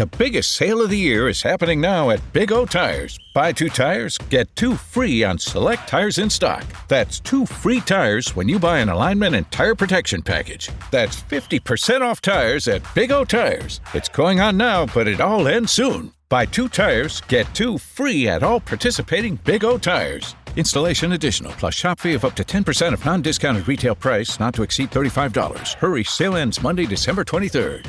The biggest sale of the year is happening now at Big O Tires. Buy 2 tires, get 2 free on select tires in stock. That's 2 free tires when you buy an alignment and tire protection package. That's 50% off tires at Big O Tires. It's going on now, but it all ends soon. Buy 2 tires, get 2 free at all participating Big O Tires. Installation additional, plus shop fee of up to 10% of non-discounted retail price, not to exceed $35. Hurry, sale ends Monday, December 23rd.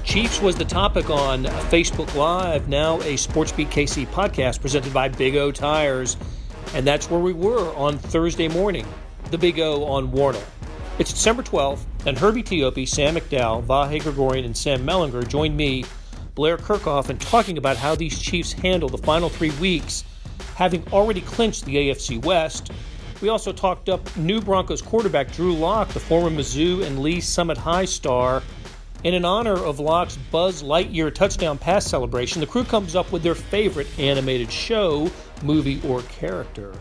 Chiefs was the topic on Facebook Live, now a SportsBeat KC podcast presented by Big O Tires. And that's where we were on Thursday morning, the Big O on Warner. It's December 12th, and Herbie Tiope, Sam McDowell, Vahe Gregorian, and Sam Mellinger joined me, Blair Kirchhoff, in talking about how these Chiefs handle the final 3 weeks, having already clinched the AFC West. We also talked up new Broncos quarterback Drew Lock, the former Mizzou and Lee Summit High star. And in honor of Lock's Buzz Lightyear touchdown pass celebration, the crew comes up with their favorite animated show, movie, or character.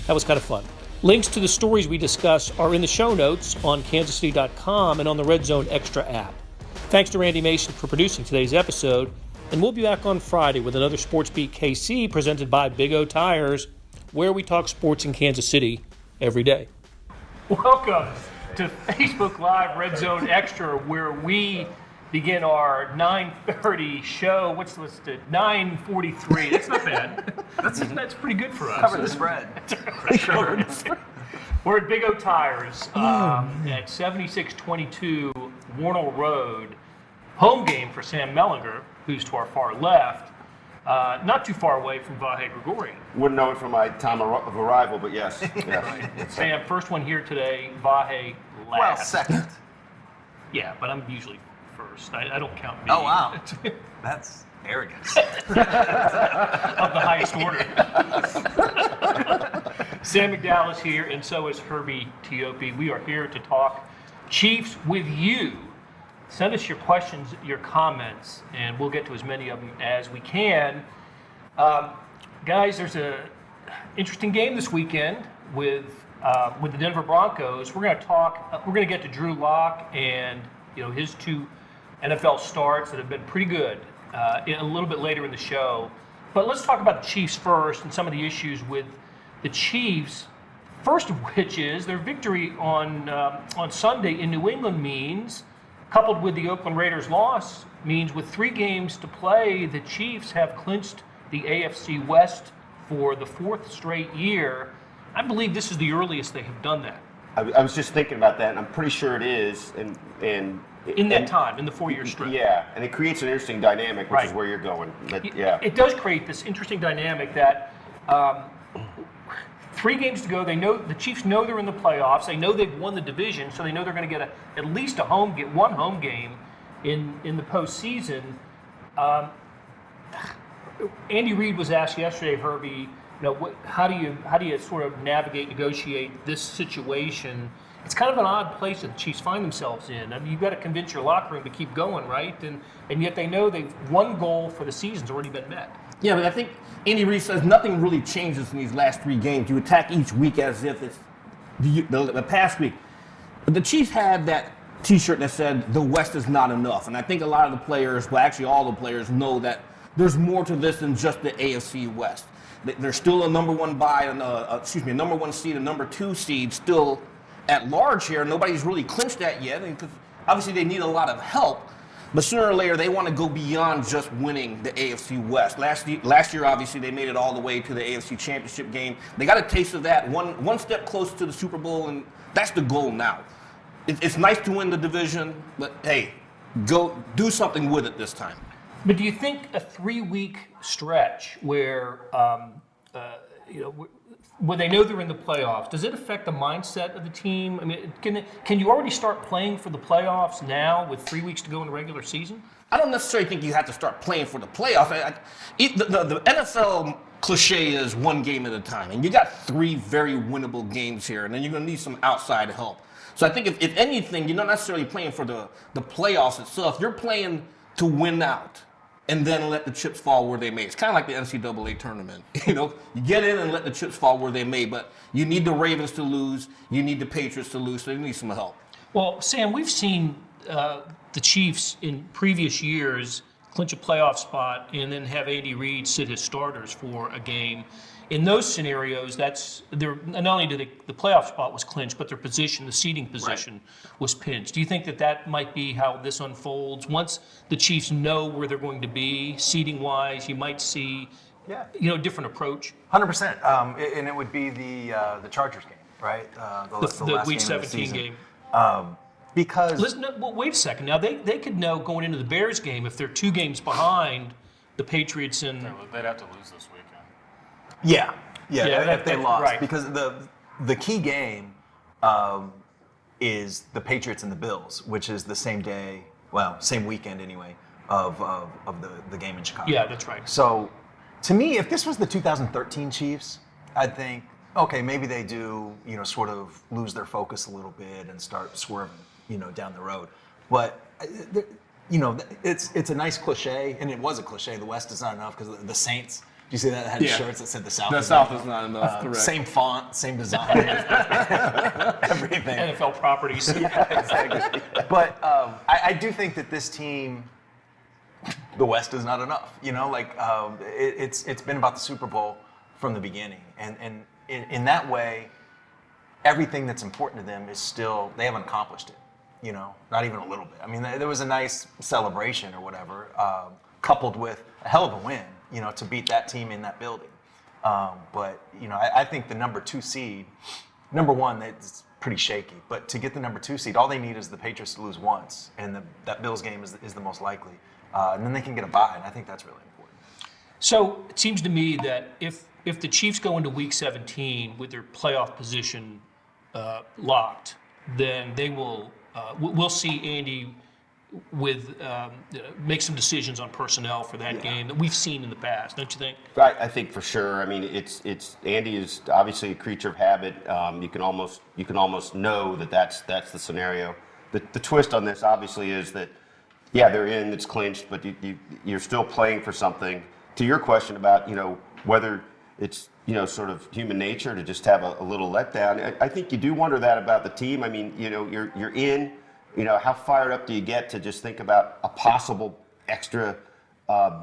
That was kind of fun. Links to the stories we discuss are in the show notes on kansascity.com and on the Red Zone Extra app. Thanks to Randy Mason for producing today's episode, and we'll be back on Friday with another SportsBeat KC presented by Big O Tires, where we talk sports in Kansas City every day. Welcome to Facebook Live Red Zone Extra, where we begin our 9:30 show. What's listed? 9:43. That's not bad. That's pretty good for us. Cover the spread. For sure. We're at Big O Tires at 7622 Warnell Road. Home game for Sam Mellinger, who's to our far left. Not too far away from Vahe Gregorian. Wouldn't know it from my time of arrival, but yes. Sam, first one here today. Vahe last. Well, second. Yeah, but I'm usually first. I don't count me. Oh, wow. That's arrogance. Of the highest order. Sam McDowell is here, and so is Herbie Tiope. We are here to talk Chiefs with you. Send us your questions, your comments, and we'll get to as many of them as we can. Guys, there's an interesting game this weekend with the Denver Broncos. We're going to talk. We're going to get to Drew Lock and his 2 NFL starts that have been pretty good a little bit later in the show. But let's talk about the Chiefs first and some of the issues with the Chiefs. First of which is their victory on Sunday in New England means, coupled with the Oakland Raiders' loss, means with 3 games to play, the Chiefs have clinched the AFC West for the 4th straight year. I believe this is the earliest they have done that. I was just thinking about that, and I'm pretty sure it is. In that time, in the 4-year stretch. Yeah, and it creates an interesting dynamic, which is where you're going. But, yeah. It does create this interesting dynamic that 3 games to go. They know the Chiefs know they're in the playoffs. They know they've won the division, so they know they're going to get at least one home game in the postseason. Andy Reid was asked yesterday, Herbie, how do you sort of negotiate this situation? It's kind of an odd place that the Chiefs find themselves in. I mean, you've got to convince your locker room to keep going, right? And yet they know one goal for the season's already been met. Yeah, but I think Andy Reid says nothing really changes in these last 3 games. You attack each week as if it's the past week. But the Chiefs had that T-shirt that said, "The West is not enough." And I think a lot of the players, well, actually all the players, know that there's more to this than just the AFC West. There's still a number 1 a number 1 seed, a number 2 seed still at large here. Nobody's really clinched that yet, because obviously they need a lot of help. But sooner or later, they want to go beyond just winning the AFC West. Last year, obviously, they made it all the way to the AFC Championship game. They got a taste of that, one step closer to the Super Bowl, and that's the goal now. It's nice to win the division, but hey, go do something with it this time. But do you think a 3-week stretch where when they know they're in the playoffs, does it affect the mindset of the team? I mean, can you already start playing for the playoffs now with 3 weeks to go in the regular season? I don't necessarily think you have to start playing for the playoffs. The NFL cliche is 1 game at a time, and you got 3 very winnable games here, and then you're going to need some outside help. So I think if anything, you're not necessarily playing for the playoffs itself. You're playing to win out. and then let the chips fall where they may. It's kind of like the NCAA tournament. You get in and let the chips fall where they may, but you need the Ravens to lose, you need the Patriots to lose, so you need some help. Well, Sam, we've seen the Chiefs in previous years clinch a playoff spot and then have Andy Reid sit his starters for a game. In those scenarios, not only did the playoff spot was clinched, but their position, the seeding position, was pinched. Do you think that might be how this unfolds? Once the Chiefs know where they're going to be, seeding-wise, you might see a different approach? 100%. And it would be the Chargers game, right? The last Week game 17 game. Because wait a second. Now, they could know going into the Bears game if they're 2 games behind the Patriots and... They'd have to lose this weekend. Yeah, if they lost. Right. Because the key game is the Patriots and the Bills, which is the same day, same weekend anyway, of the game in Chicago. Yeah, that's right. So, to me, if this was the 2013 Chiefs, I'd think, okay, maybe they do, sort of lose their focus a little bit and start swerving, down the road. But, it's a nice cliche, and it was a cliche. The West is not enough because the Saints. Do you see that? It had shirts that said the South. The South is not enough. Correct. Same font, same design, everything. NFL properties. Exactly. But I do think that this team, the West is not enough. It's been about the Super Bowl from the beginning, and in that way, everything that's important to them is still they haven't accomplished it. Not even a little bit. I mean, there was a nice celebration or whatever, coupled with a hell of a win. To beat that team in that building. But I think the number 2 seed, number 1, it's pretty shaky. But to get the number 2 seed, all they need is the Patriots to lose once, and that Bills game is the most likely. And then they can get a bye, and I think that's really important. So it seems to me that if the Chiefs go into Week 17 with their playoff position locked, then they will. We'll see Andy with make some decisions on personnel for that game that we've seen in the past, don't you think? Right, I think for sure. I mean, it's Andy is obviously a creature of habit. You can almost know that's the scenario. The twist on this obviously is that they're in, it's clinched, but you're still playing for something. To your question about whether it's sort of human nature to just have a little letdown, I think you do wonder that about the team. I mean, you're in. How fired up do you get to just think about a possible extra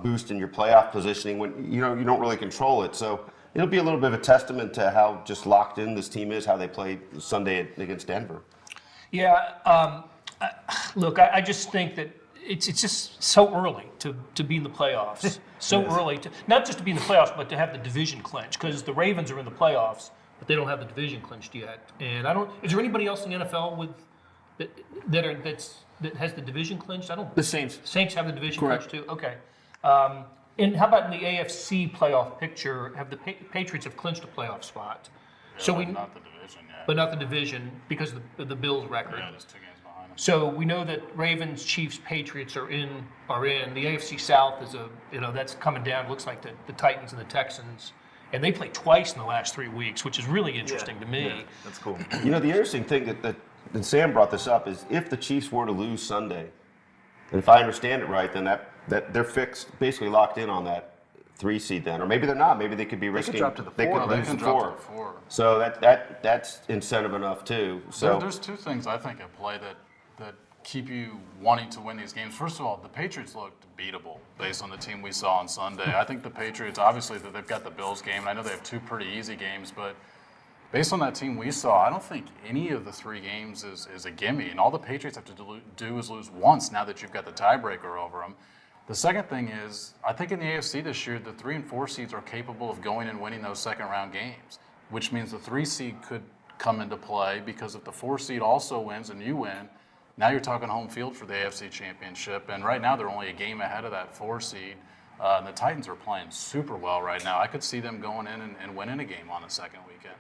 boost in your playoff positioning when you don't really control it? So it'll be a little bit of a testament to how just locked in this team is, how they played Sunday against Denver. Yeah, look, I just think that it's just so early to be in the playoffs. So early to not just to be in the playoffs, but to have the division clinch, because the Ravens are in the playoffs, but they don't have the division clinched yet. And is there anybody else in the NFL with that has the division clinched? The Saints. Saints have the division Correct. clinched too? Okay. And how about in the AFC playoff picture, have the Patriots have clinched a playoff spot? Yeah, not the division yet. But not the division because of the Bills record. Yeah, just 2 games behind them. So we know that Ravens, Chiefs, Patriots are in. The AFC South is that's coming down. It looks like the Titans and the Texans. And they played twice in the last 3 weeks, which is really interesting to me. Yeah, that's cool. The interesting thing that Sam brought this up is if the Chiefs were to lose Sunday, and if I understand it right, then that they're fixed, basically locked in on that 3 seed then, or maybe they're not. Maybe they could be risking. They could drop to the 4. They could lose can to drop 4. to 4. So that's incentive enough too. So There's 2 things I think at play that keep you wanting to win these games. First of all, the Patriots looked beatable based on the team we saw on Sunday. I think the Patriots, obviously, they've got the Bills game, and I know they have 2 pretty easy games, but based on that team we saw, I don't think any of the 3 games is a gimme, and all the Patriots have to do is lose once now that you've got the tiebreaker over them. The second thing is, I think in the AFC this year, the 3 and 4 seeds are capable of going and winning those second-round games, which means the 3 seed could come into play, because if the 4 seed also wins and you win, now you're talking home field for the AFC Championship, and right now they're only a game ahead of that 4 seed. And the Titans are playing super well right now. I could see them going in and winning a game on the second weekend.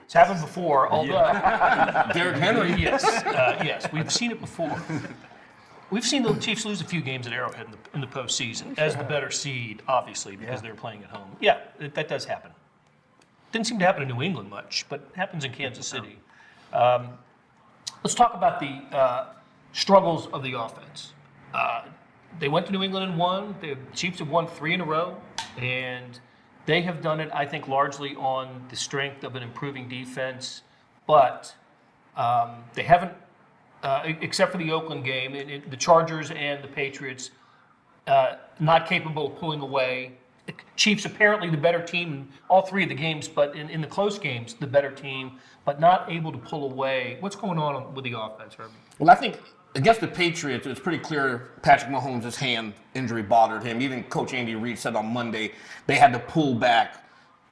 It's happened before, although Derrick Henry. Yes, we've seen it before. We've seen the Chiefs lose a few games at Arrowhead in the postseason as the better seed, obviously, because they're playing at home. Yeah, that does happen. Didn't seem to happen in New England much, but it happens in Kansas City. Let's talk about the struggles of the offense. they went to New England and won. The Chiefs have won 3 in a row, and they have done it, I think, largely on the strength of an improving defense. But they haven't, except for the Oakland game, the Chargers and the Patriots, not capable of pulling away. The Chiefs apparently the better team in all 3 of the games, but in the close games, the better team, but not able to pull away. What's going on with the offense, Herbie? Well, I think against the Patriots, it's pretty clear Patrick Mahomes' hand injury bothered him. Even Coach Andy Reid said on Monday they had to pull back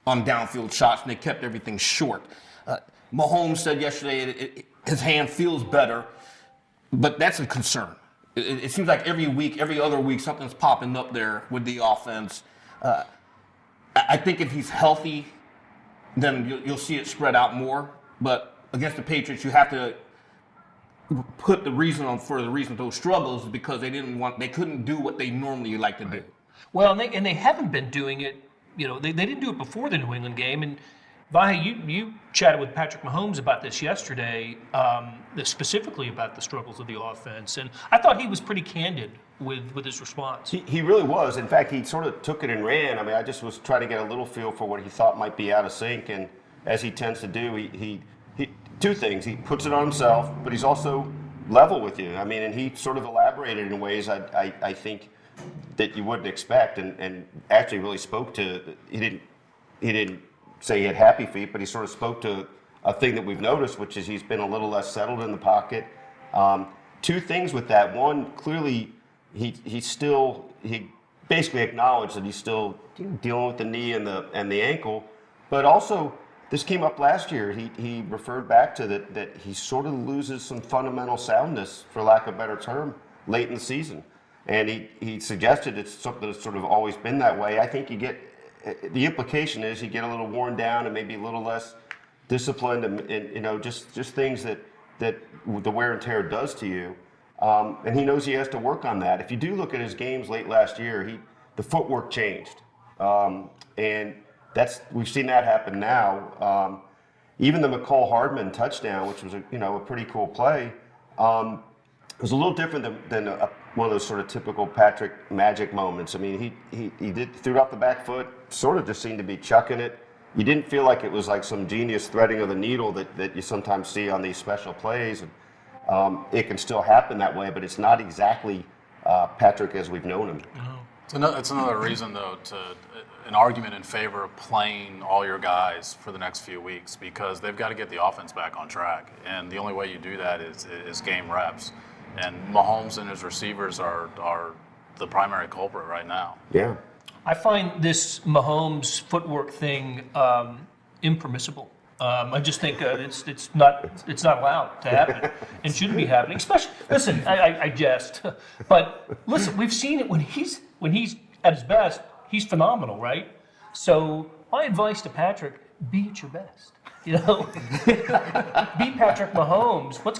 on downfield shots, and they kept everything short. Mahomes said yesterday his hand feels better, but that's a concern. It seems like every week, every other week, something's popping up there with the offense. I think if he's healthy, then you'll see it spread out more. But against the Patriots, you have to put the reason for those struggles is because they couldn't do what they normally like to do. Well, and they haven't been doing it. You know, they didn't do it before the New England game. And Vahe, you chatted with Patrick Mahomes about this yesterday, specifically about the struggles of the offense, and I thought he was pretty candid with his response. He really was. In fact, he sort of took it and ran. I mean, I just was trying to get a little feel for what he thought might be out of sync, and as he tends to do, he 2 things. He puts it on himself, but he's also level with you. I mean, and he sort of elaborated in ways I think that you wouldn't expect, and actually really spoke to. He didn't say he had happy feet, but he sort of spoke to a thing that we've noticed, which is he's been a little less settled in the pocket. 2 things with that. One, clearly, he basically acknowledged that he's still dealing with the knee and the ankle, but also this came up last year. He referred back to that he sort of loses some fundamental soundness, for lack of a better term, late in the season, and he suggested it's something that's sort of always been that way. I think the implication is you get a little worn down and maybe a little less disciplined, and just things that the wear and tear does to you. And he knows he has to work on that. If you do look at his games late last year, the footwork changed, and we've seen that happen now. Even the McCole Hardman touchdown, which was a pretty cool play, was a little different than one of those sort of typical Patrick magic moments. I mean, he did threw it off the back foot, sort of just seemed to be chucking it. You didn't feel like it was like some genius threading of the needle that you sometimes see on these special plays. And it can still happen that way, but it's not exactly Patrick as we've known him. It's another reason, though, an argument in favor of playing all your guys for the next few weeks, because they've got to get the offense back on track. And the only way you do that is game reps. And Mahomes and his receivers are the primary culprit right now. Yeah. I find this Mahomes footwork thing impermissible. I just think it's not allowed to happen and shouldn't be happening. Especially, listen, I jest, but listen, we've seen it when he's at his best. He's phenomenal, right? So my advice to Patrick: be at your best. You know, be Patrick Mahomes. What's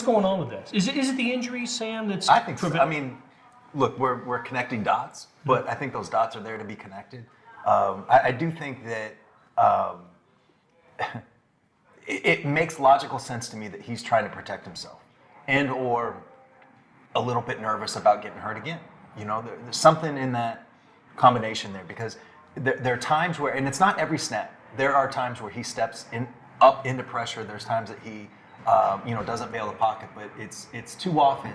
going on with this? Is it the injuries, Sam? That's I think so. I mean, look, we're connecting dots, but I think those dots are there to be connected. I do think that it makes logical sense to me that he's trying to protect himself, and or a little bit nervous about getting hurt again. You know, there's something in that combination there, because there are times where, and it's not every snap. There are times where he steps up into pressure. There's times that he, doesn't bail the pocket, but it's too often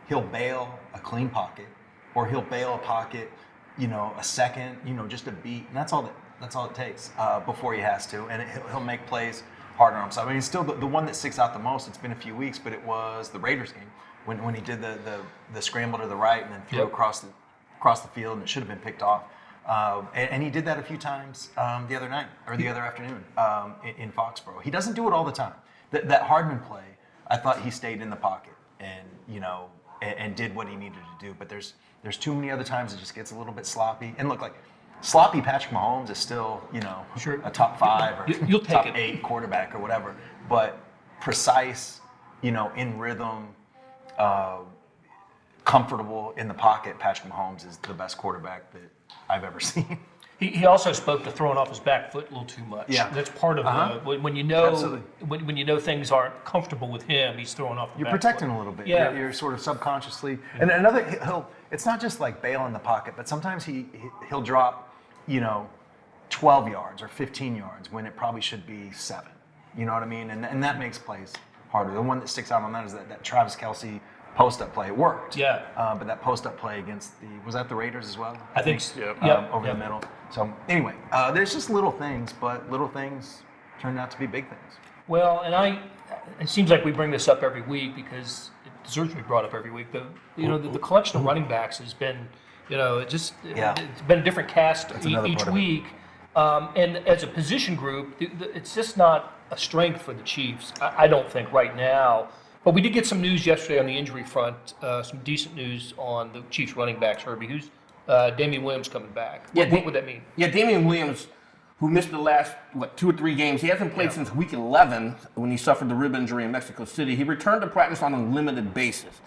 he'll bail a clean pocket, or he'll bail a pocket, a second, just a beat, and that's all it takes before he has to, and he'll make plays harder on himself. I mean, it's still the one that sticks out the most. It's been a few weeks, but it was the Raiders game when he did the scramble to the right and then threw across the field, and it should have been picked off. And he did that a few times the other night or the other afternoon in Foxborough. He doesn't do it all the time. That Hardman play, I thought he stayed in the pocket and and did what he needed to do. But there's too many other times it just gets a little bit sloppy. And look, like sloppy Patrick Mahomes is still sure, a top 5 or you'll take top it. 8 quarterback or whatever. But precise, in rhythm. Comfortable in the pocket, Patrick Mahomes is the best quarterback that I've ever seen. He also spoke to throwing off his back foot a little too much. Yeah, that's part of when you know things aren't comfortable with him, he's throwing off. You're protecting a little bit. Yeah, you're sort of subconsciously. And another, it's not just like bail in the pocket, but sometimes he'll drop, 12 yards or 15 yards when it probably should be 7. You know what I mean? And that makes plays harder. The one that sticks out on that is that Travis Kelce post-up play. It worked. Yeah. But that post-up play against was that the Raiders as well? I think so. Over the middle. So anyway, there's just little things, but little things turned out to be big things. Well, and it seems like we bring this up every week because it deserves to be brought up every week. The collection of running backs has been, it's been a different cast each week. And as a position group, it's just not a strength for the Chiefs, I don't think, right now. But we did get some news yesterday on the injury front, some decent news on the Chiefs running backs, Herbie. Who's Damian Williams coming back? What would that mean? Yeah, Damian Williams, who missed the last, 2 or 3 games. He hasn't played since week 11 when he suffered the rib injury in Mexico City. He returned to practice on a limited basis.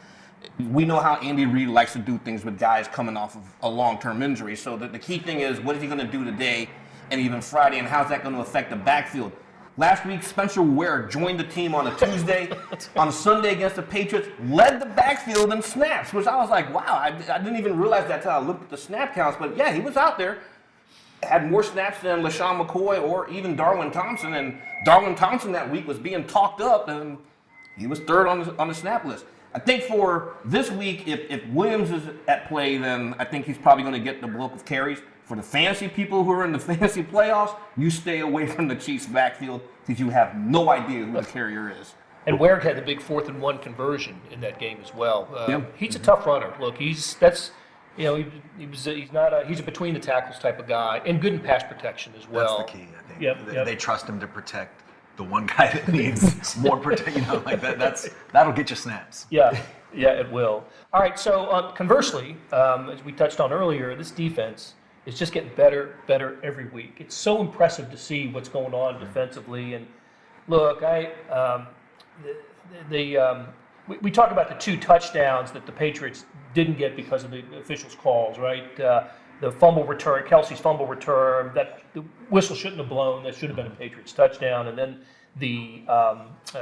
We know how Andy Reid likes to do things with guys coming off of a long-term injury. So the key thing is, what is he going to do today and even Friday, and how's that going to affect the backfield? Last week, Spencer Ware joined the team on a Tuesday. On Sunday against the Patriots, led the backfield in snaps, which I was like, wow, I didn't even realize that until I looked at the snap counts. But yeah, he was out there. Had more snaps than LaShawn McCoy or even Darwin Thompson. And Darwin Thompson that week was being talked up, and he was third on the snap list. I think for this week, if Williams is at play, then I think he's probably going to get the bulk of carries. For the fantasy people who are in the fantasy playoffs, you stay away from the Chiefs' backfield because you have no idea who the carrier is. And Ware had the big 4th and 1 conversion in that game as well. He's a tough runner. Look, he's a between the tackles type of guy, and good in pass protection as well. That's the key, I think. They trust him to protect the one guy that needs more protection. That'll get you snaps. Yeah, it will. All right. So conversely, as we touched on earlier, this defense is just getting better every week. It's so impressive to see what's going on defensively. And look, we talk about the 2 touchdowns that the Patriots didn't get because of the officials' calls, right? The fumble return, Kelce's fumble return, that the whistle shouldn't have blown. That should have been a Patriots touchdown. And then the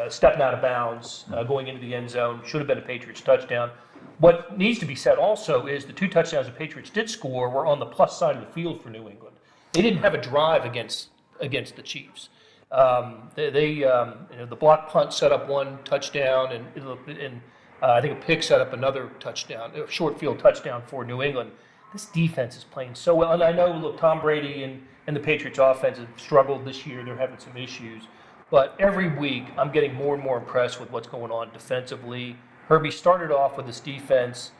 stepping out of bounds, going into the end zone, should have been a Patriots touchdown. What needs to be said also is the 2 touchdowns the Patriots did score were on the plus side of the field for New England. They didn't have a drive against the Chiefs. The block punt set up 1 touchdown, and I think a pick set up another touchdown, a short field touchdown for New England. This defense is playing so well, and I know, look, Tom Brady and the Patriots offense have struggled this year. They're having some issues, but every week I'm getting more and more impressed with what's going on defensively. Herbie started off with this defense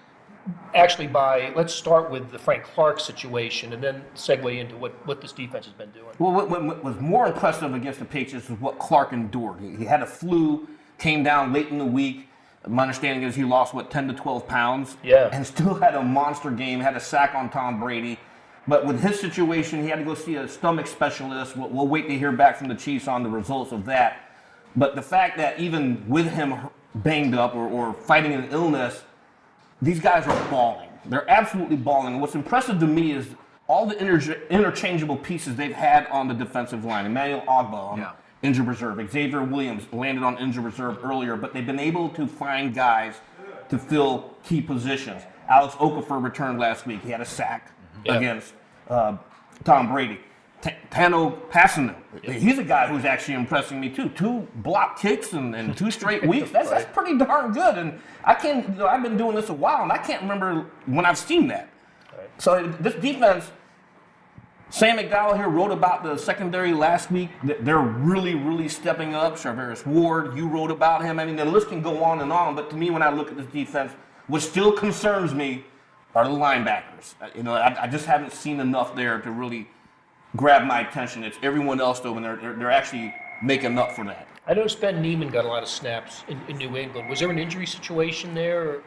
actually let's start with the Frank Clark situation and then segue into what this defense has been doing. Well, what was more impressive against the Patriots was what Clark endured. He had a flu, came down late in the week. My understanding is he lost, 10 to 12 pounds? Yeah. And still had a monster game, had a sack on Tom Brady. But with his situation, he had to go see a stomach specialist. We'll wait to hear back from the Chiefs on the results of that. But the fact that even with him banged up or fighting an illness, these guys are balling. They're absolutely balling. And what's impressive to me is all the interchangeable pieces they've had on the defensive line. Emmanuel Ogbah on injured reserve. Xavier Williams landed on injured reserve earlier, but they've been able to find guys to fill key positions. Alex Okafor returned last week. He had a sack against Tom Brady. Tano Passano, he's a guy who's actually impressing me too. 2 block kicks and 2 straight weeks. That's pretty darn good. And I've been doing this a while, and I can't remember when I've seen that. Right. So this defense, Sam McDowell here wrote about the secondary last week. They're really, really stepping up. Charvarius Ward, you wrote about him. I mean, the list can go on and on. But to me, when I look at this defense, what still concerns me are the linebackers. I just haven't seen enough there to really grab my attention. It's everyone else, though, and they're actually making up for that. I noticed Ben Neiman got a lot of snaps in New England. Was there an injury situation there? Or?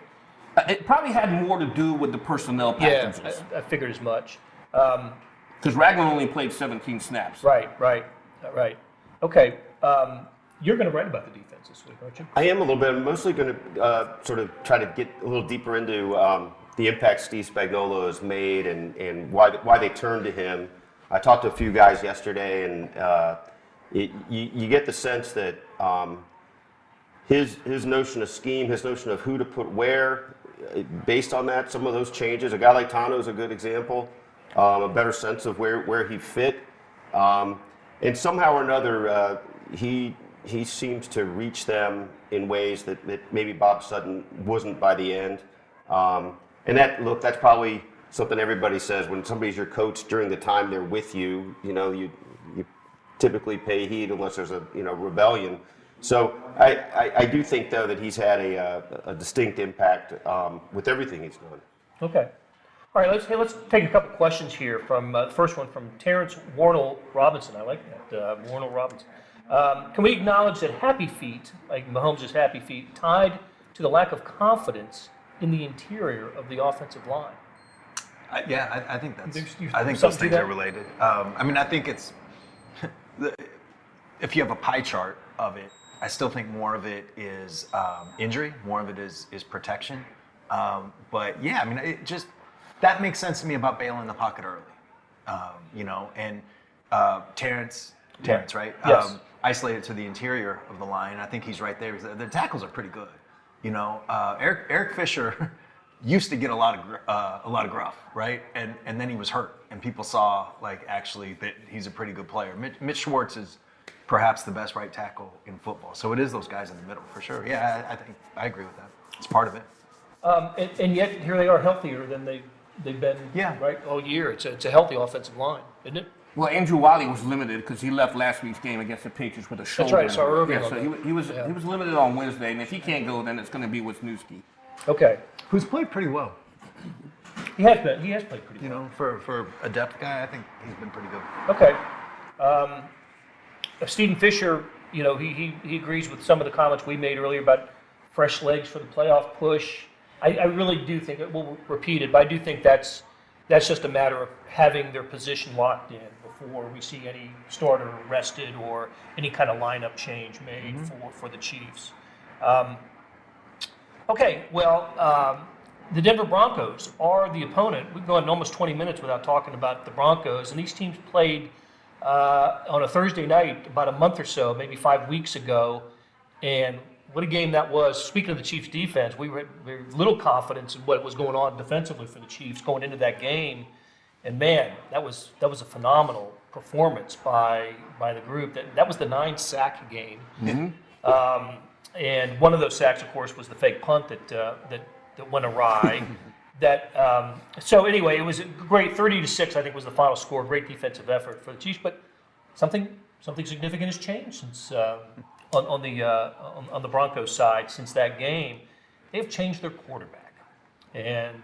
It probably had more to do with the personnel packages. Yeah, I figured as much. Because Ragland only played 17 snaps. Right. Okay, you're going to write about the defense this week, aren't you? I am a little bit. I'm mostly going to sort of try to get a little deeper into the impact Steve Spagnuolo has made and why they turned to him. I talked to a few guys yesterday, and you get the sense that his notion of scheme, his notion of who to put where, based on that, some of those changes, a guy like Tano is a good example, a better sense of where he fit. And somehow or another, he seems to reach them in ways that maybe Bob Sutton wasn't by the end. And that's probably something everybody says when somebody's your coach during the time they're with you. You typically pay heed unless there's a rebellion. So I do think though that he's had a distinct impact with everything he's done. Okay. All right, let's take a couple questions here. From the first one from Terrence Warnell Robinson. I like that, Warnell Robinson. Can we acknowledge that happy feet, like Mahomes' happy feet, tied to the lack of confidence in the interior of the offensive line? I think that's. I think those things are related. I think it's if you have a pie chart of it, I still think more of it is injury, more of it is protection. But yeah, it just that makes sense to me about bailing the pocket early. And Terrence, right? Yes. Isolated to the interior of the line. I think he's right there. The tackles are pretty good. Eric Fisher used to get a lot of gruff, right? And then he was hurt, and people saw actually that he's a pretty good player. Mitch Schwartz is perhaps the best right tackle in football. So it is those guys in the middle for sure. Yeah, I think I agree with that. It's part of it. And yet here they are healthier than they've been right all year. It's a healthy offensive line, isn't it? Well, Andrew Wiley was limited because he left last week's game against the Patriots with a shoulder. That's right. I saw Irving. Yeah, so he was limited on Wednesday, and if he can't go, then it's going to be Wisniewski. Okay. Who's played pretty well. He has played pretty well. For a depth guy, I think he's been pretty good. Okay. Stephen Fisher, he agrees with some of the comments we made earlier about fresh legs for the playoff push. I really do think, we'll repeat it, but I do think that's just a matter of having their position locked in before we see any starter rested or any kind of lineup change made for the Chiefs. The Denver Broncos are the opponent. We've gone almost 20 minutes without talking about the Broncos, and these teams played on a Thursday night about a month or so, maybe 5 weeks ago, and what a game that was. Speaking of the Chiefs' defense, we had little confidence in what was going on defensively for the Chiefs going into that game, and man, that was a phenomenal performance by the group. That was the 9-sack game, and one of those sacks, of course, was the fake punt that went awry. So anyway, it was a great 30-6. I think was the final score. Great defensive effort for the Chiefs, but something significant has changed since on the Broncos side since that game. They've changed their quarterback, and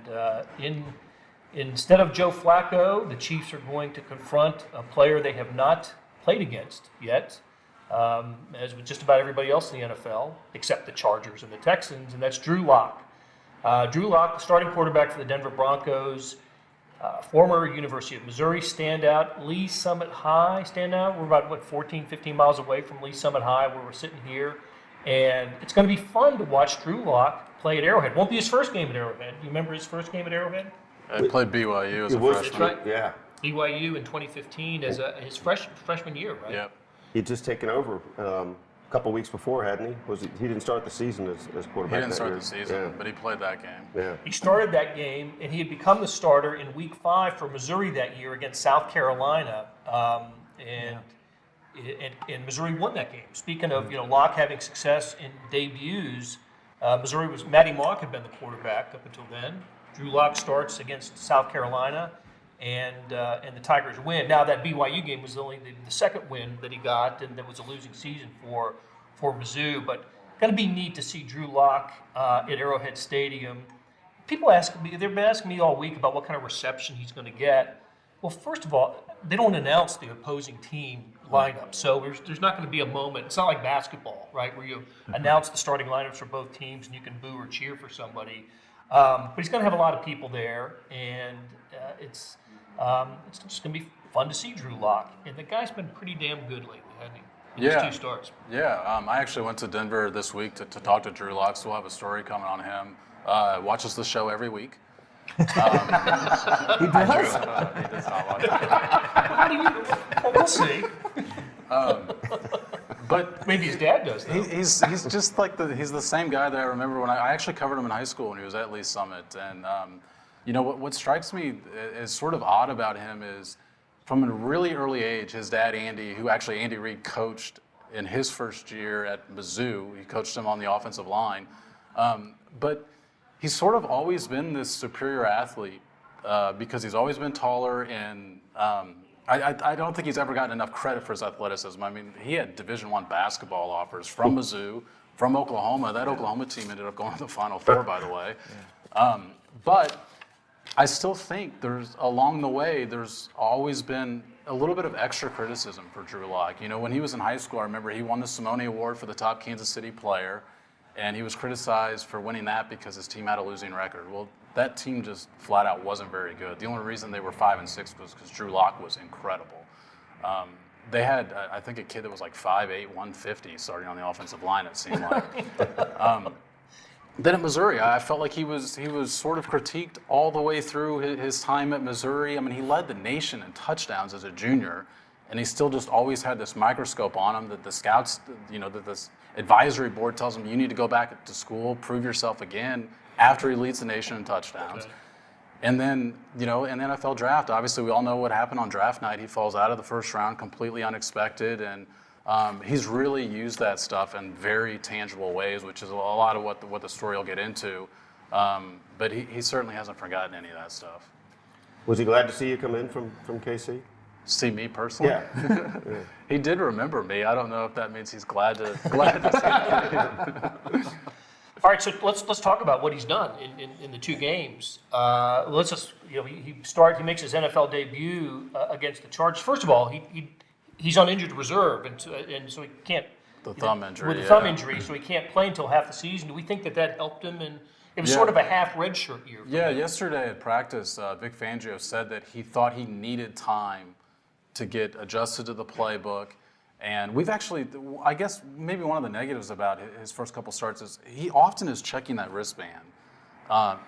instead of Joe Flacco, the Chiefs are going to confront a player they have not played against yet, as with just about everybody else in the NFL, except the Chargers and the Texans, and that's Drew Lock. Drew Lock, starting quarterback for the Denver Broncos, former University of Missouri standout, Lee Summit High standout. We're about, 14, 15 miles away from Lee Summit High where we're sitting here. And it's going to be fun to watch Drew Lock play at Arrowhead. Won't be his first game at Arrowhead. You remember his first game at Arrowhead? I played BYU as a freshman. That's right. Yeah. BYU in 2015 as his freshman year, right? Yep. He'd just taken over a couple weeks before, hadn't he? He didn't start the season as quarterback. He didn't start year. the season, but he played that game. Yeah. He started that game, and he had become the starter in Week 5 for Missouri that year against South Carolina, and Missouri won that game. Speaking of Locke having success in debuts, Missouri was Matty Mock had been the quarterback up until then. Drew Lock starts against South Carolina, and the Tigers win. Now that BYU game was only the second win that he got, and that was a losing season for Mizzou. But going to be neat to see Drew Lock at Arrowhead Stadium. People they've been asking me all week about what kind of reception he's going to get. Well, first of all, they don't announce the opposing team lineup, so there's not going to be a moment. It's not like basketball, right, where you announce the starting lineups for both teams and you can boo or cheer for somebody. But he's going to have a lot of people there, and it's just going to be fun to see Drew Lock. And the guy's been pretty damn good lately, hasn't he? In his 2 starts. Yeah, I actually went to Denver this week to talk to Drew Lock, so we'll have a story coming on him. Watches the show every week. He does? He does not watch it. How do you? Well, we'll see. But Maybe his dad does, though. he's just like he's the same guy that I remember when I actually covered him in high school when he was at Lee Summit. And what strikes me is sort of odd about him is from a really early age, his dad Andy, who actually Andy Reid coached in his first year at Mizzou, he coached him on the offensive line. But he's sort of always been this superior athlete because he's always been taller, and I don't think he's ever gotten enough credit for his athleticism. I mean, he had Division I basketball offers from Mizzou, from Oklahoma. That Oklahoma team ended up going to the Final Four, by the way. But I still think along the way, there's always been a little bit of extra criticism for Drew Lock. When he was in high school, I remember he won the Simone Award for the top Kansas City player, and he was criticized for winning that because his team had a losing record. Well, that team just flat out wasn't very good. The only reason they were 5-6 was because Drew Lock was incredible. They had, I think, a kid that was like 5'8", 150 starting on the offensive line, it seemed like. Then at Missouri, I felt like he was sort of critiqued all the way through his time at Missouri. I mean, he led the nation in touchdowns as a junior, and he still just always had this microscope on him that the scouts, that this advisory board tells him, you need to go back to school, prove yourself again after he leads the nation in touchdowns. Okay. And then, in the NFL draft, obviously we all know what happened on draft night. He falls out of the first round completely unexpected, and he's really used that stuff in very tangible ways, which is a lot of what the story will get into. But he certainly hasn't forgotten any of that stuff. Was he glad to see you come in from KC? See me personally? Yeah. He did remember me. I don't know if that means he's glad to see me. All right, so let's talk about what he's done in the two games. Let's just he makes his NFL debut against the Chargers. First of all, he's on injured reserve, and so he can't. The thumb injury. With the thumb injury, so he can't play until half the season. Do we think that helped him? And it was sort of a half redshirt year. Yeah, yesterday at practice, Vic Fangio said that he thought he needed time to get adjusted to the playbook. And we've actually, I guess maybe one of the negatives about his first couple starts is he often is checking that wristband,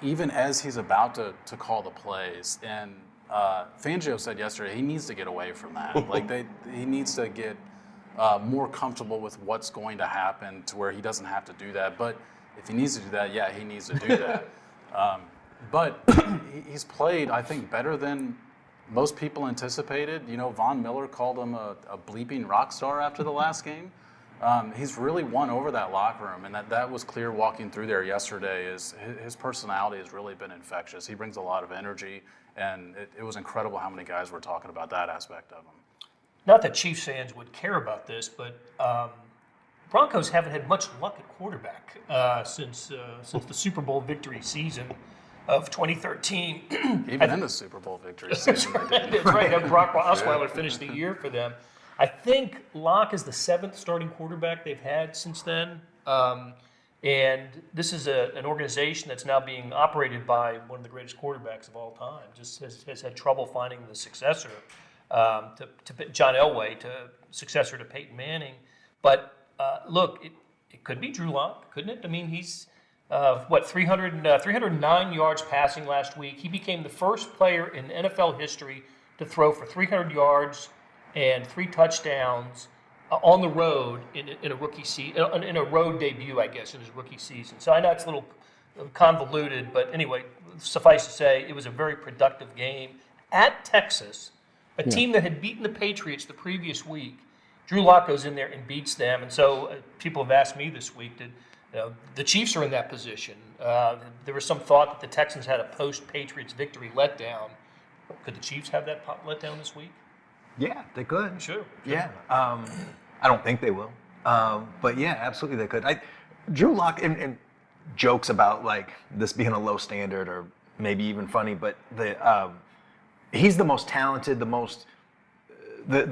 even as he's about to call the plays. And Fangio said yesterday he needs to get away from that. He needs to get more comfortable with what's going to happen to where he doesn't have to do that. But if he needs to do that, yeah, he needs to do that. But he's played, I think, better than most people anticipated. Von Miller called him a bleeping rock star after the last game. He's really won over that locker room, and that was clear walking through there yesterday. His personality has really been infectious. He brings a lot of energy, and it was incredible how many guys were talking about that aspect of him. Not that Chiefs fans would care about this, but Broncos haven't had much luck at quarterback since the Super Bowl victory season of 2013. Even in the Super Bowl victory season. That's right. Brock Osweiler finished the year for them. I think Locke is the 7th starting quarterback they've had since then. And this is an organization that's now being operated by one of the greatest quarterbacks of all time. Just has had trouble finding the successor to John Elway, successor to Peyton Manning. But look, it could be Drew Lock, couldn't it? I mean, he's 309 yards passing last week. He became the first player in NFL history to throw for 300 yards and 3 touchdowns on the road in a rookie season, in a road debut, I guess, in his rookie season. So I know it's a little convoluted, but anyway, suffice to say, it was a very productive game at Texas, a team that had beaten the Patriots the previous week. Drew Lock goes in there and beats them, and so people have asked me this week, the Chiefs are in that position. There was some thought that the Texans had a post-Patriots victory letdown. Could the Chiefs have that letdown this week? Yeah, they could. Sure. Yeah. I don't think they will. But yeah, absolutely they could. Drew Lock, and jokes about this being a low standard or maybe even funny, but he's the most talented, the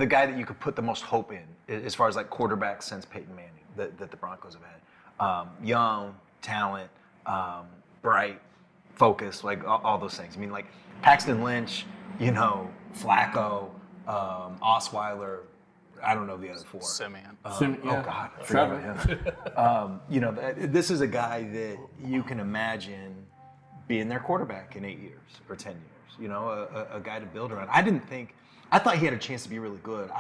guy that you could put the most hope in as far as quarterback since Peyton Manning that the Broncos have had. Young, talent, bright, focused, all those things. I mean, Paxton Lynch, Flacco, Osweiler, I don't know the other 4. Simeon. Oh, God. Trevor. This is a guy that you can imagine being their quarterback in 8 years or 10 years. A guy to build around. I thought he had a chance to be really good.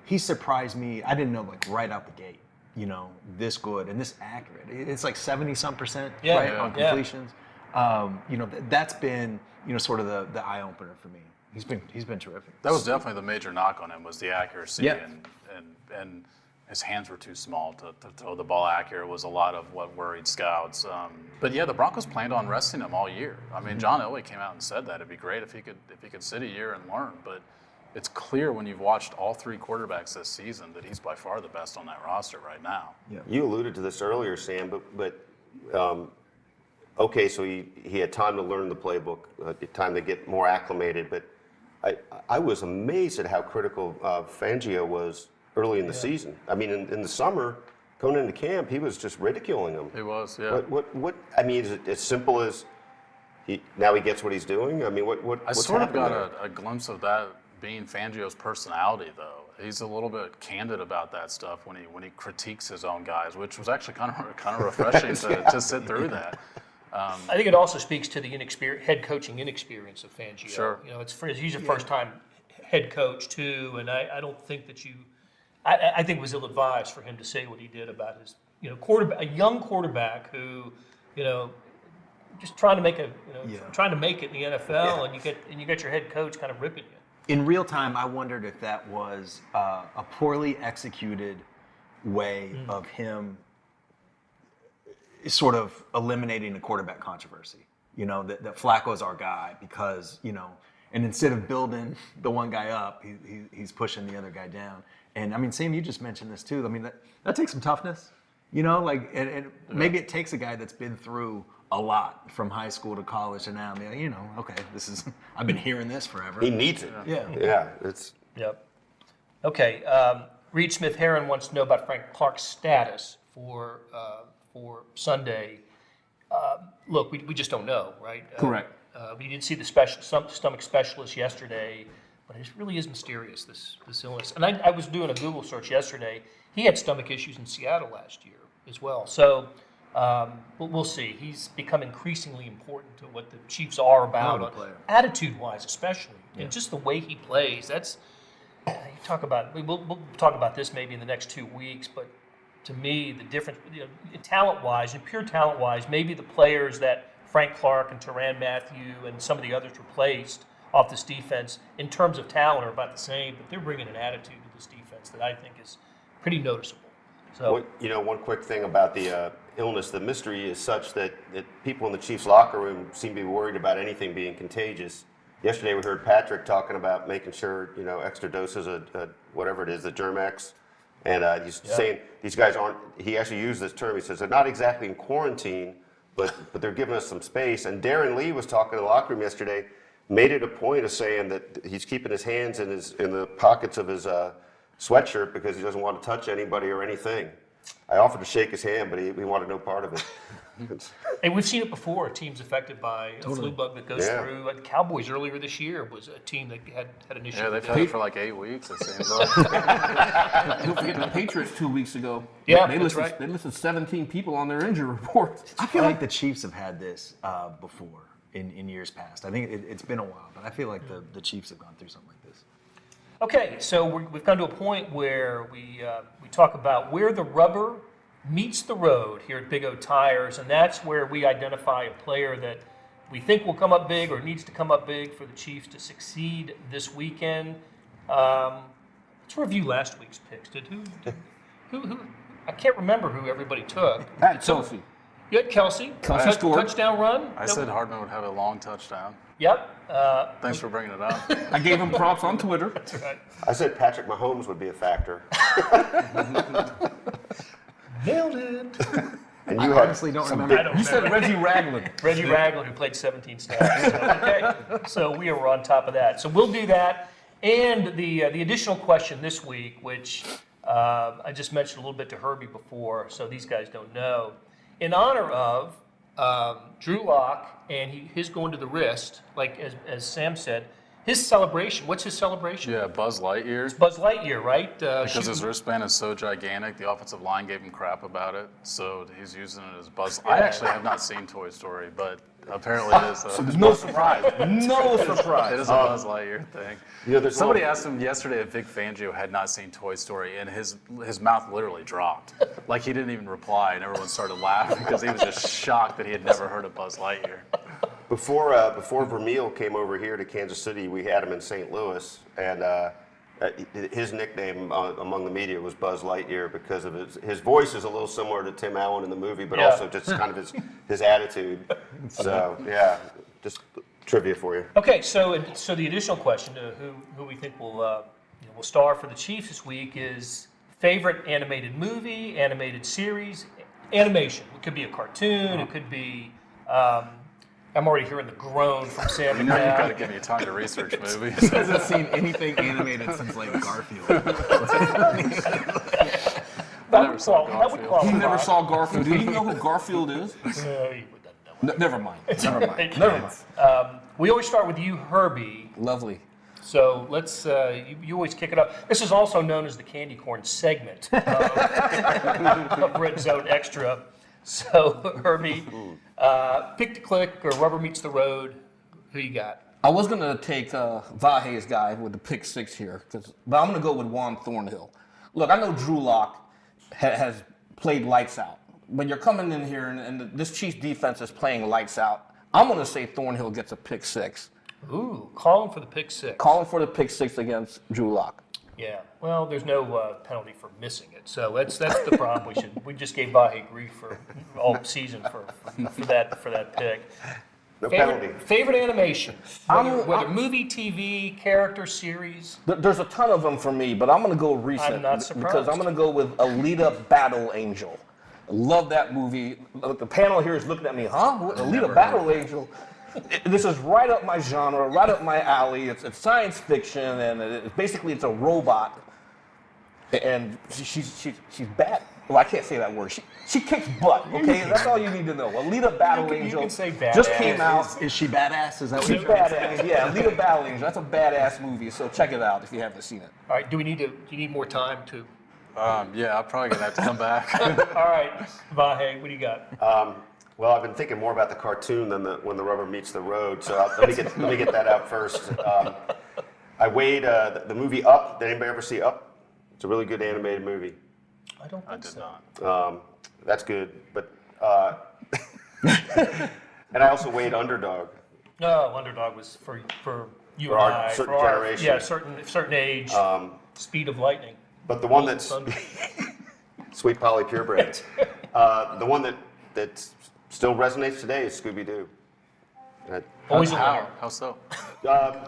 he surprised me. I didn't know, like, right out the gate, you know, this good and this accurate. It's like 70-some% right, on completions. You know, that's been, you know, sort of the eye opener for me. He's been terrific. That was definitely the major knock on him, was the accuracy, Yeah. and his hands were too small to throw the ball accurate was a lot of what worried scouts. But yeah, the Broncos planned on resting him all year. I mean, John Elway came out and said that it'd be great if he could sit a year and learn. But it's clear when you've watched all three quarterbacks this season that he's by far the best on that roster right now. Yeah. You alluded to this earlier, Sam, but okay, so he had time to learn the playbook, time to get more acclimated. But I was amazed at how critical Fangio was early in the season. I mean, in the summer, going into camp, he was just ridiculing him. He was, yeah. What? I mean, is it as simple as now he gets what he's doing? I mean, what's I sort of happening got a glimpse of that being Fangio's personality, though. He's a little bit candid about that stuff when he critiques his own guys, which was actually kind of refreshing to sit through that. I think it also speaks to the head coaching inexperience of Fangio. Sure. You know, he's a first-time head coach too, and I don't think that I think it was ill-advised for him to say what he did about his, you know, a young quarterback who, you know, just trying to make it in the NFL, and you get your head coach kind of ripping you. In real time, I wondered if that was a poorly executed way of him sort of eliminating the quarterback controversy. You know, that Flacco's our guy because, you know, and instead of building the one guy up, he's pushing the other guy down. And I mean, Sam, you just mentioned this too. I mean, that takes some toughness, you know, like, and maybe it takes a guy that's been through a lot from high school to college and now, you know, okay, I've been hearing this forever. He needs it. Yeah. It's Yep. Okay. Reed Smith Heron wants to know about Frank Clark's status for Sunday. Look, we just don't know, right? Correct. We did see the stomach specialist yesterday, but it really is mysterious, this illness. And I was doing a Google search yesterday. He had stomach issues in Seattle last year as well. So we'll see. He's become increasingly important to what the Chiefs are about, attitude-wise especially, and just the way he plays. That's you talk about. We'll talk about this maybe in the next 2 weeks, but to me, the difference, you know, talent-wise and pure talent-wise, maybe the players that Frank Clark and Tyrann Mathieu and some of the others replaced off this defense in terms of talent are about the same, but they're bringing an attitude to this defense that I think is pretty noticeable. So, you know, one quick thing about the illness, the mystery is such that people in the Chiefs locker room seem to be worried about anything being contagious. Yesterday we heard Patrick talking about making sure, you know, extra doses of whatever it is, the Germ-X. And he's saying these guys aren't, he actually used this term, he says they're not exactly in quarantine, but they're giving us some space. And Darren Lee was talking in the locker room yesterday, made it a point of saying that he's keeping his hands in the pockets of his sweatshirt because he doesn't want to touch anybody or anything. I offered to shake his hand, but he wanted no part of it. and we've seen it before. Teams affected by a flu bug that goes through. The Cowboys earlier this year was a team that had an issue. Yeah, they've had it for like 8 weeks, it seems like. Don't forget the Patriots 2 weeks ago. Yeah, they that's listed, right. They listed 17 people on their injury report. I feel like the Chiefs have had this before in years past. I think it's been a while, but I feel like the Chiefs have gone through something like this. Okay, so we've come to a point where we talk about where the rubber meets the road here at Big O Tires, and that's where we identify a player that we think will come up big or needs to come up big for the Chiefs to succeed this weekend. Let's review last week's picks. Who? I can't remember who everybody took. Chelsea. You had Kelsey. Kelsey scored. Touchdown run. I said Hardman would have a long touchdown. Yep. Thanks for bringing it up. I gave him props on Twitter. That's right. I said Patrick Mahomes would be a factor. Nailed it. And I you honestly don't remember. You said Reggie Ragland. Reggie Ragland, who played 17 snaps. So we were on top of that. So we'll do that. And the additional question this week, which I just mentioned a little bit to Herbie before, so these guys don't know. In honor of Drew Lock and his going to the wrist, like as Sam said, his celebration. What's his celebration? Yeah, Buzz Lightyear. It's Buzz Lightyear, right? Because his wristband is so gigantic, the offensive line gave him crap about it, so he's using it as Buzz. I actually have not seen Toy Story, but Apparently it is. So there's no surprise. No surprise. It is a Buzz Lightyear thing. There's Somebody asked him yesterday if Vic Fangio had not seen Toy Story, and his mouth literally dropped. Like he didn't even reply, and everyone started laughing because he was just shocked that he had never heard of Buzz Lightyear. Before Vermeil came over here to Kansas City, we had him in St. Louis, and his nickname among the media was Buzz Lightyear because of his voice is a little similar to Tim Allen in the movie, but also just kind of his attitude. So yeah, just trivia for you. Okay, so the additional question to who we think will star for the Chiefs this week is favorite animated movie, animated series, animation. It could be a cartoon. It could be. I'm already hearing the groan from Sam. You know you've got to give me time to research movies. He hasn't seen anything animated since like Garfield. That would qualify. He never saw Garfield. Do you even know who Garfield is? No, you wouldn't know. Never mind. Never mind. We always start with you, Herbie. Lovely. So let's. You always kick it up. This is also known as the candy corn segment of Red Zone Extra. So Herbie, pick to click or rubber meets the road. Who you got? I was going to take Vahe's guy with the pick six here, but I'm going to go with Juan Thornhill. Look, I know Drew Lock has played lights out, but you're coming in here and this Chiefs defense is playing lights out. I'm going to say Thornhill gets a pick six. Ooh, calling for the pick six. Calling for the pick six against Drew Lock. Yeah, well, there's no penalty for missing it, so that's the problem. We just gave Vahe grief for all season for that pick. No penalty. Favorite animation, whether movie, TV, character, series. There's a ton of them for me, but I'm going to go recent. I'm not surprised. Because I'm going to go with Alita Battle Angel. I love that movie. The panel here is looking at me, huh? Alita Battle Angel? This is right up my genre, right up my alley. It's science fiction, and it's a robot, and she's bad. Well, I can't say that word. She kicks butt. Okay, that's all you need to know. Alita Battle Angel can say badass. just came out. Is she badass? Is that what She's badass. Yeah, Alita Battle Angel. That's a badass movie. So check it out if you haven't seen it. All right, do you need more time to? Yeah, I'm probably gonna have to come back. All right, Vahe, what do you got? Well, I've been thinking more about the cartoon than when the rubber meets the road. So let me get that out first. I weighed the movie Up. Did anybody ever see Up? It's a really good animated movie. I did not. That's good, but and I also weighed Underdog. No, Underdog was for you For and our I. certain for our, generation. Yeah, certain age. Speed of lightning. But the one that's Sweet Polly Purebred. The one that still resonates today is Scooby-Doo. Always a winner. How so?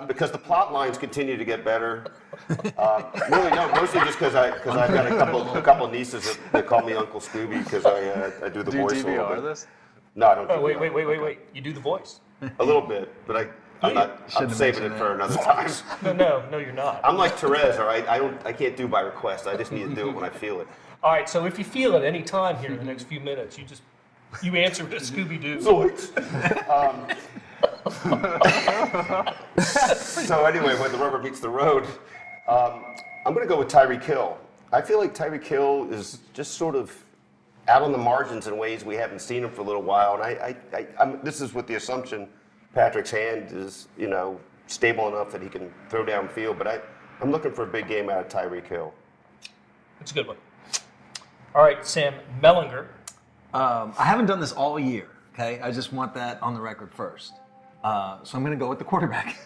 Because the plot lines continue to get better. Really, no, mostly just because I've got a couple of nieces that call me Uncle Scooby because I do the voice a little bit. DVR this? No, I don't. Oh, wait. You do the voice. A little bit, but I'm saving it for another time. No, you're not. I'm like Therese, all right? I can't do by request. I just need to do it when I feel it. All right, so if you feel it any time here in the next few minutes, you answer to Scooby-Doo. So anyway, when the rubber meets the road, I'm going to go with Tyreek Hill. I feel like Tyreek Hill is just sort of out on the margins in ways we haven't seen him for a little while. And this is with the assumption Patrick's hand is, stable enough that he can throw downfield. But I'm looking for a big game out of Tyreek Hill. That's a good one. All right, Sam Mellinger. I haven't done this all year, okay? I just want that on the record first. So I'm going to go with the quarterback.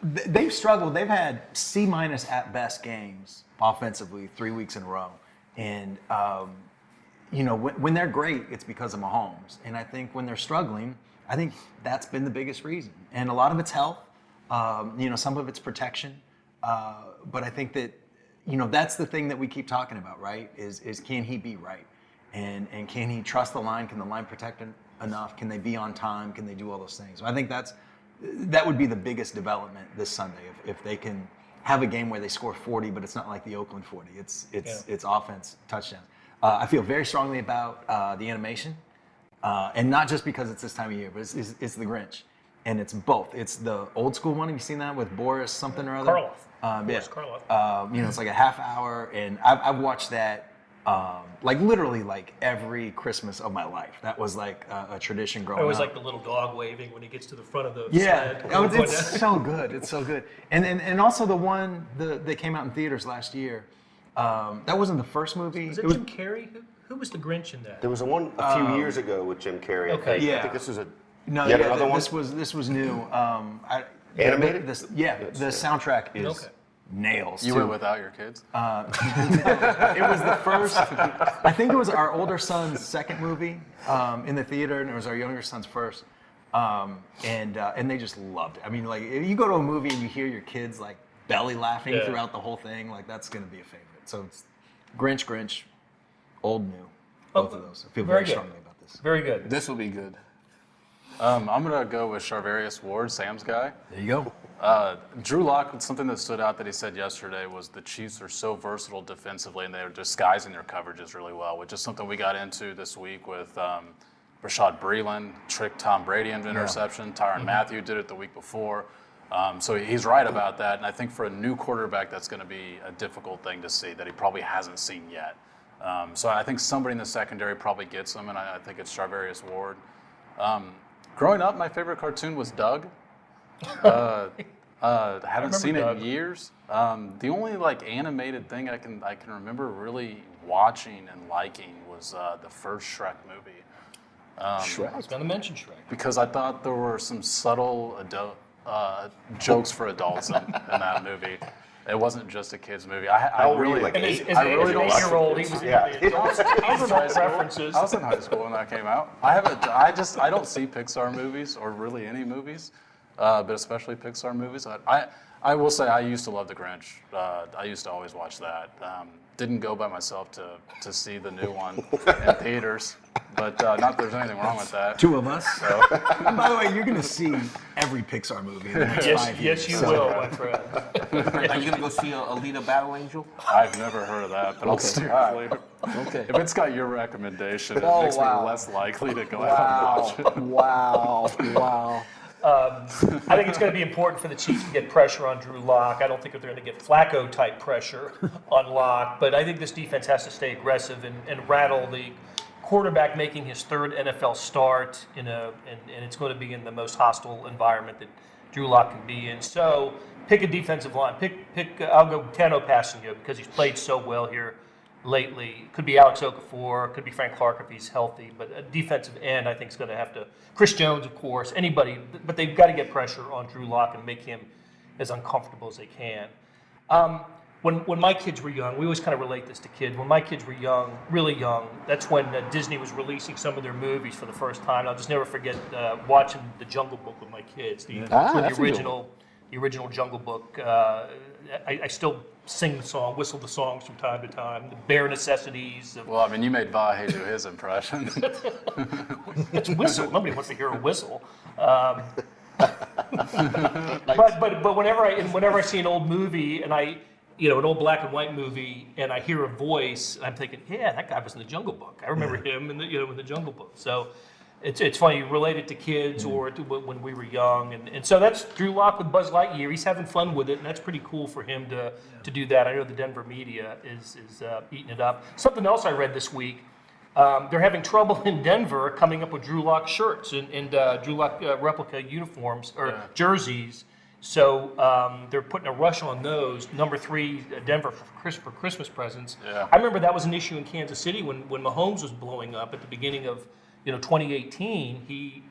They've struggled. They've had C- at best games offensively 3 weeks in a row. And, when they're great, it's because of Mahomes. And I think when they're struggling, I think that's been the biggest reason. And a lot of it's health. Some of it's protection. But I think that, that's the thing that we keep talking about, right? Is can he be right? And can he trust the line? Can the line protect him enough? Can they be on time? Can they do all those things? So I think that would be the biggest development this Sunday if they can have a game where they score 40, but it's not like the Oakland 40. It's offense touchdowns. I feel very strongly about the animation, and not just because it's this time of year, but it's the Grinch, and it's both. It's the old school one. Have you seen that with Boris something or other? Karloff. Boris Karloff. It's like a half hour, and I've watched that like literally like every Christmas of my life. That was like a tradition growing I always up. like the little dog waving when he gets to the front of the Yeah, sled. oh, it's so good. It's so good. And also the one that came out in theaters last year. That wasn't the first movie. Was it Jim Carrey? Who was the Grinch in that? There was a one a few years ago with Jim Carrey. I Okay. think. Yeah. I think this was another one. This was new. Animated? The soundtrack is Okay. nails. You too. went without your kids? It was the first. I think it was our older son's second movie in the theater, and it was our younger son's first. And they just loved it. I mean, like if you go to a movie and you hear your kids like belly laughing Yeah. throughout the whole thing, like that's going to be a favorite. So it's Grinch, old, new, Oh, both of those. I feel very very good. strongly about this. Very good. This will be good. I'm going to go with Charvarius Ward, Sam's guy. There you go. Drew Lock, something that stood out that he said yesterday was the Chiefs are so versatile defensively and they're disguising their coverages really well, which is something we got into this week with Rashad Breeland, tricked Tom Brady into interception. Tyrann Mathieu did it the week before. So he's right about that. And I think for a new quarterback, that's going to be a difficult thing to see that he probably hasn't seen yet. So I think somebody in the secondary probably gets him, and I think it's Charvarius Ward. Growing up, my favorite cartoon was Doug. Haven't seen it in years. The only like animated thing I can remember really watching and liking was the first Shrek movie. I was going to mention Shrek. Because I thought there were some subtle jokes for adults in that movie. It wasn't just a kids movie. How old were you, like And as 8? an I really don't watch 8-year-old, he was in Yeah. the adult references. I was in high school when that came out. I don't see Pixar movies or really any movies, but especially Pixar movies. I will say I used to love The Grinch. I used to always watch that. Didn't go by myself to see the new one in theaters, but not that there's anything wrong with that. Two of us. And by the way, you're going to see every Pixar movie in the next 5 years. Yes, you will, my friend. Are you gonna go see Alita Battle Angel? I've never heard of that, but I'll steer clear. Okay. If it's got your recommendation, it Oh, makes wow. me less likely to go out and watch it. Wow. I think it's going to be important for the Chiefs to get pressure on Drew Lock. I don't think that they're going to get Flacco-type pressure on Lock, but I think this defense has to stay aggressive and rattle the quarterback making his third NFL start and it's going to be in the most hostile environment that Drew Lock can be in. So pick a defensive line. I'll go Tano Passanio because he's played so well here lately. Could be Alex Okafor, could be Frank Clark if he's healthy, but a defensive end I think is going to have to, Chris Jones of course, anybody, but they've got to get pressure on Drew Lock and make him as uncomfortable as they can. When my kids were young, we always kind of relate this to kids. When my kids were young, really young, that's when Disney was releasing some of their movies for the first time. I'll just never forget watching The Jungle Book with my kids. The original Jungle Book. I still sing the song, whistle the songs from time to time. The bare necessities. Well, I mean, you made Vahe do his impression. It's whistle. Nobody wants to hear a whistle. But whenever I see an old movie and an old black and white movie, and I hear a voice, I'm thinking, yeah, that guy was in the Jungle Book. I remember him in the Jungle Book. So it's funny, you relate it to kids or to when we were young, and so that's Drew Lock with Buzz Lightyear. He's having fun with it, and that's pretty cool for him to do that. I know the Denver media is eating it up. Something else I read this week. They're having trouble in Denver coming up with Drew Lock shirts and Drew Lock replica uniforms or jerseys. So they're putting a rush on those. Number 3, Denver for Christmas presents. Yeah. I remember that was an issue in Kansas City when Mahomes was blowing up at the beginning of 2018.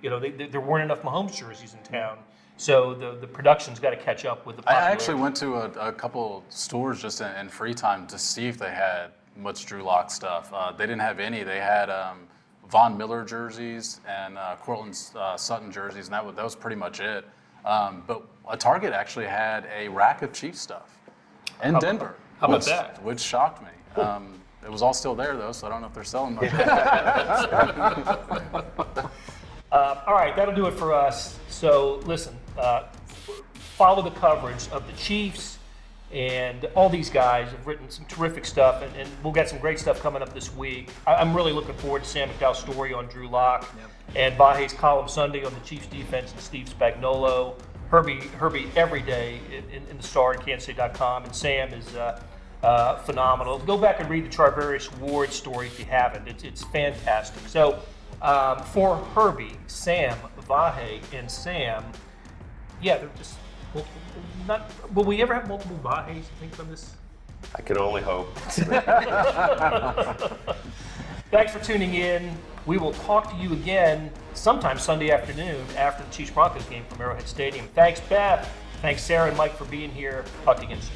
There weren't enough Mahomes jerseys in town. So the production's got to catch up with the I popularity. actually went to a couple stores just in free time to see if they had much Drew Lock stuff. They didn't have any. They had Von Miller jerseys and Cortland Sutton jerseys, and that was pretty much it. But a Target actually had a rack of Chiefs stuff in Denver. How about that? Which shocked me. It was all still there, though, so I don't know if they're selling much. All right, that'll do it for us. So listen, follow the coverage of the Chiefs, and all these guys have written some terrific stuff, and we'll get some great stuff coming up this week. I'm really looking forward to Sam McDowell's story on Drew Lock, and Vahe's column Sunday on the Chiefs defense and Steve Spagnuolo. Herbie every day in the Star and KansasCity.com, and Sam is phenomenal. Go back and read the Charvarius Ward story if you haven't. It's fantastic. So for Herbie, Sam, Vahe, and Sam, yeah, they're just not. Will we ever have multiple Vahes, you think, from this? I can only hope. Thanks for tuning in. We will talk to you again sometime Sunday afternoon after the Chiefs-Broncos game from Arrowhead Stadium. Thanks, Beth. Thanks, Sarah and Mike, for being here. Talk to you again soon.